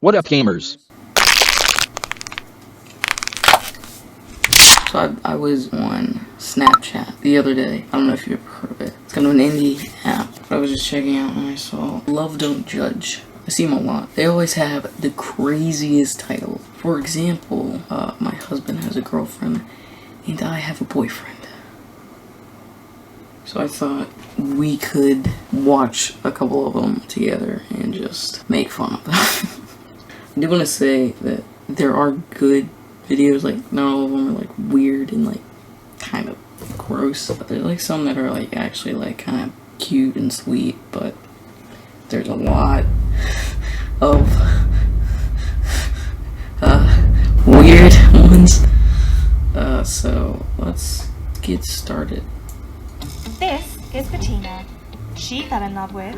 What up, gamers? So I was on Snapchat the other day. I don't know if you've ever heard of it. It's kind of an indie app. I was just checking out and I saw Love Don't Judge. I see them a lot. They always have the craziest titles. For example, my husband has a girlfriend and I have a boyfriend. So I thought we could watch a couple of them together and just make fun of them. I do want to say that there are good videos, like not all of them are like weird and like kind of gross, but there's like some that are like actually like kind of cute and sweet, but there's a lot of weird ones. So let's get started. This is Bettina. She fell in love with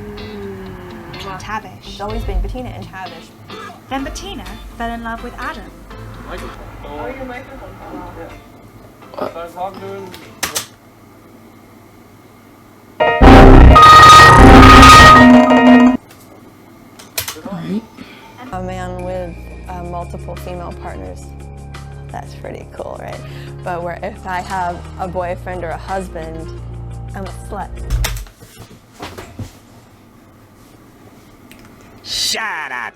Tavish. It's always been Bettina and Tavish. Then Bettina fell in love with Adam. Oh, your microphone fell off. Alright. A man with multiple female partners. That's pretty cool, right? But where if I have a boyfriend or a husband, I'm a slut. Shut up!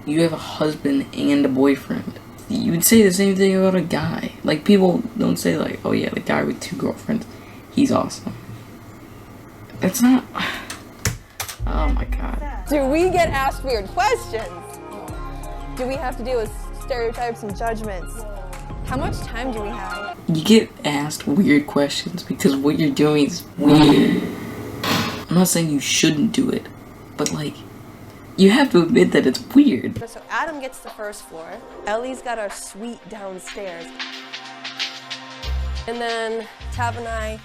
You have a husband and a boyfriend. You would say the same thing about a guy. Like, people don't say like, oh yeah, the guy with 2 girlfriends, he's awesome. That's not... Oh my god. Do we get asked weird questions? Do we have to deal with stereotypes and judgments? How much time do we have? You get asked weird questions because what you're doing is weird. I'm not saying you shouldn't do it, but like, you have to admit that it's weird. So Adam gets the first floor. Ellie's got our suite downstairs. And then Tav and I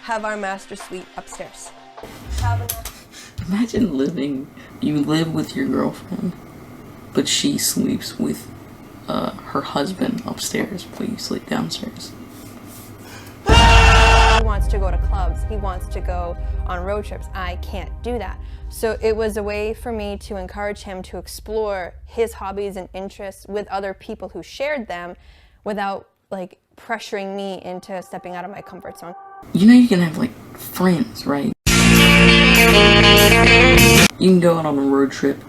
have our master suite upstairs. Tav and I... Imagine you live with your girlfriend, but she sleeps with her husband upstairs, but you sleep downstairs. He wants to go to clubs. He wants to go on road trips. I can't do that. So it was a way for me to encourage him to explore his hobbies and interests with other people who shared them without like pressuring me into stepping out of my comfort zone. You know you can have like friends, right? You can go out on a road trip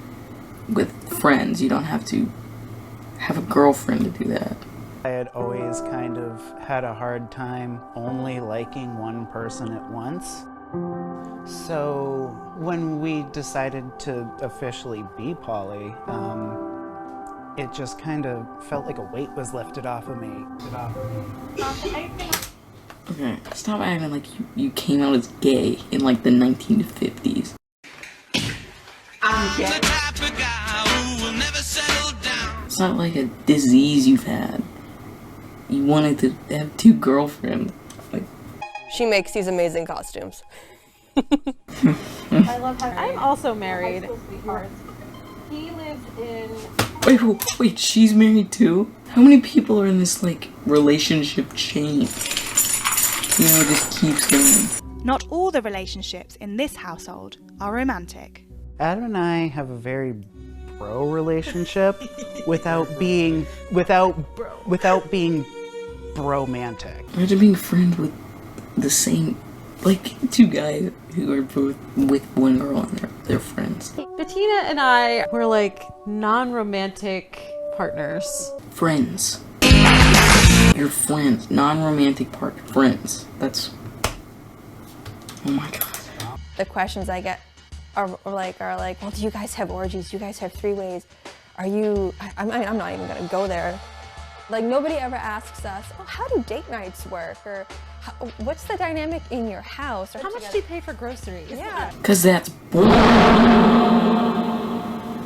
with friends. You don't have to have a girlfriend to do that. I had always kind of had a hard time only liking one person at once. So when we decided to officially be poly, it just kind of felt like a weight was lifted off of me. Okay, stop acting like you came out as gay in like the 1950s. I'm gay. It's not like a disease you've had. You wanted to have 2 girlfriends. Like, She makes these amazing costumes. I love how I'm also married. He lives in. wait, she's married too? How many people are in this like relationship chain? You know, it just keeps going. Not all the relationships in this household are romantic. Adam and I have a very bro relationship without being bromantic. Imagine being friends with the same, like 2 guys who are both with one girl and they're friends. Bettina and I were like non-romantic partners. Friends. You're friends. Non-romantic friends. That's... Oh my god. The questions I get are like, well, do you guys have orgies? Do you guys have 3-ways? Are you, I'm not even gonna go there. Like nobody ever asks us, oh, how do date nights work? Or what's the dynamic in your house? Or How much do you pay for groceries? Yeah. Cause that's boring.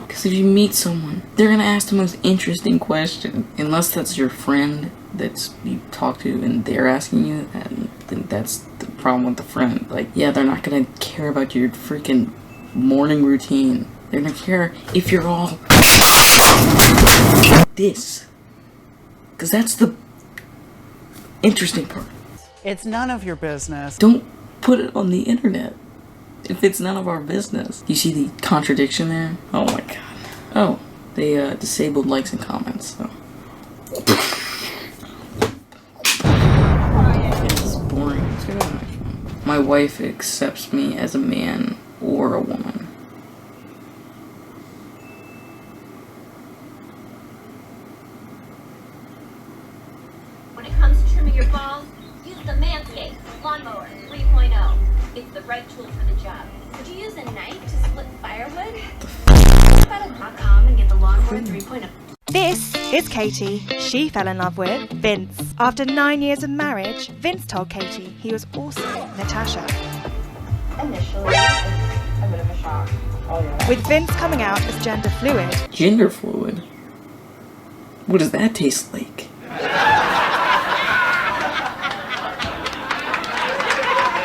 Cause if you meet someone, they're gonna ask the most interesting question. Unless that's your friend that's you talk to and they're asking you, and then that's the problem with the friend. Like, yeah, they're not gonna care about your freaking morning routine. They're gonna care if you're all like this. Cause that's the interesting part. It's none of your business. Don't put it on the internet if it's none of our business. You see the contradiction there? Oh my god. Oh, they disabled likes and comments, so. It's boring. Let's go to the next one. My wife accepts me as a man or a woman. When it comes to trimming your balls, use the Manscaped Lawnmower 3.0. It's the right tool for the job. Would you use a knife to split firewood? Go and get the Lawnmower 3.0. This is Katie. She fell in love with Vince. After 9 years of marriage, Vince told Katie he was also Natasha. Initially, it's a bit of a shock. Oh, yeah. With Vince coming out as gender fluid, Gender fluid? What does that taste like?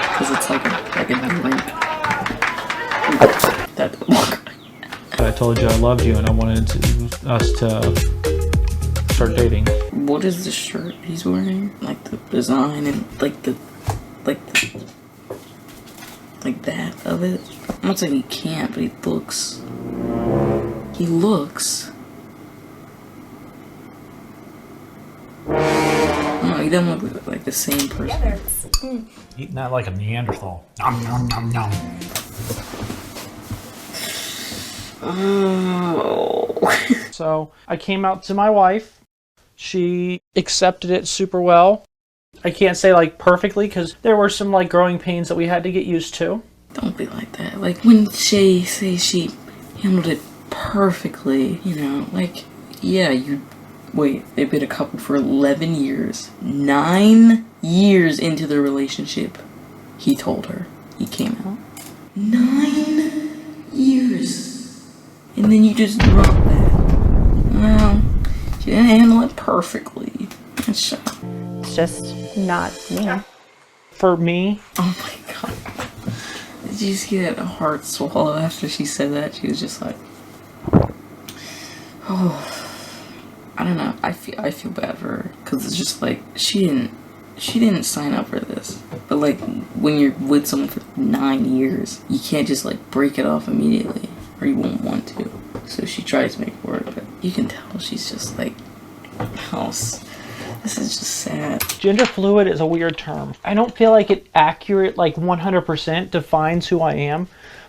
Because it's like a drink. That I told you I loved you and I wanted us to start dating. What is the shirt he's wearing? Like the design and like that of it? I'm not saying he can't, but he looks. No, he doesn't look like the same person. Eating that like a Neanderthal. Nom nom nom nom. Oh. So I came out to my wife. She accepted it super well. I can't say like perfectly because there were some like growing pains that we had to get used to. Don't be like that. Like when Shay says she handled it perfectly, you know, like, yeah, they've been a couple for 11 years. 9 years into the relationship, he told her. He came out. 9 years. And then you just drop that. Well, she didn't handle it perfectly. It's just not me. For me, oh my god. Did you see that heart swallow after she said that? She was just like, oh, I don't know. I feel bad for her because it's just like she didn't sign up for this. But like when you're with someone for 9 years, you can't just like break it off immediately, or you won't want to. So she tries to make it work, but you can tell she's just like, this is just sad. gender fluid is a weird term. I don't feel like it accurate, like 100% defines who I am,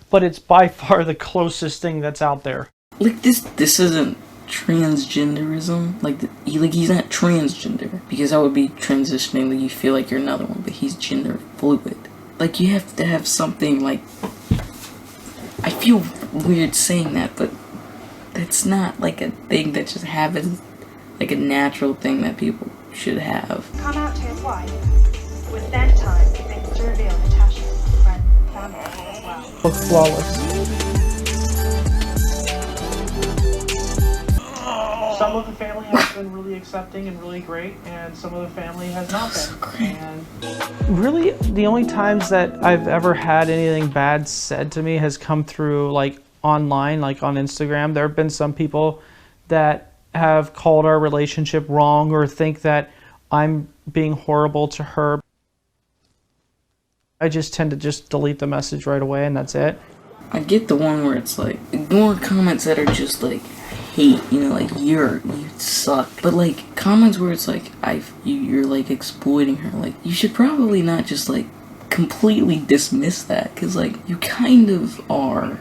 but it's by far the closest thing that's out there. Like this isn't transgenderism. Like he's not transgender, because that would be transitioning. Like you feel like you're another one, but he's gender fluid. Like you have to have something like. I feel weird saying that, but that's not like a thing that just happens. Like a natural thing that people should have. come out to his wife. It was then time for Vince to reveal Natasha's friend and family as well. Look flawless. Some of the family has been really accepting and really great, and some of the family has not been. And really, the only times that I've ever had anything bad said to me has come through like online, like on Instagram. There have been some people that have called our relationship wrong or think that I'm being horrible to her. I just tend to just delete the message right away and that's it. I get the one where it's like, ignore comments that are just like hate, you know, like you suck. But like comments where it's like you're like exploiting her, like you should probably not just like completely dismiss that, because like you kind of are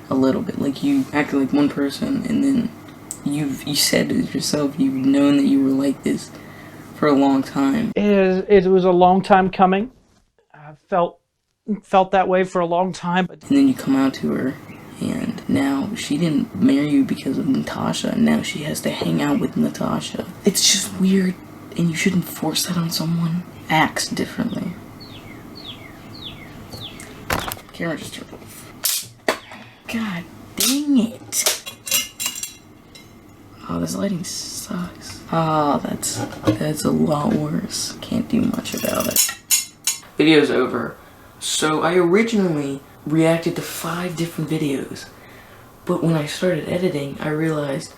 a little bit. Like you act like one person and then you said it yourself, you've known that you were like this for a long time. It was a long time coming. I felt that way for a long time. And then you come out to her, and now she didn't marry you because of Natasha, and now she has to hang out with Natasha. It's just weird, and you shouldn't force that on someone. Acts differently. Camera just turned off. God dang it. Oh, this lighting sucks. Oh, that's a lot worse. Can't do much about it. Video's over. So I originally reacted to 5 different videos, but when I started editing, I realized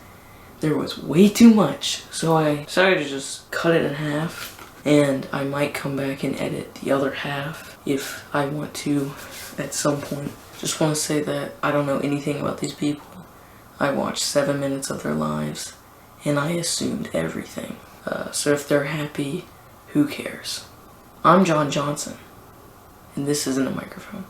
there was way too much. So I decided to just cut it in half, and I might come back and edit the other half if I want to at some point. Just want to say that I don't know anything about these people. I watched 7 minutes of their lives, and I assumed everything. So if they're happy, who cares? I'm John Johnson, and this isn't a microphone.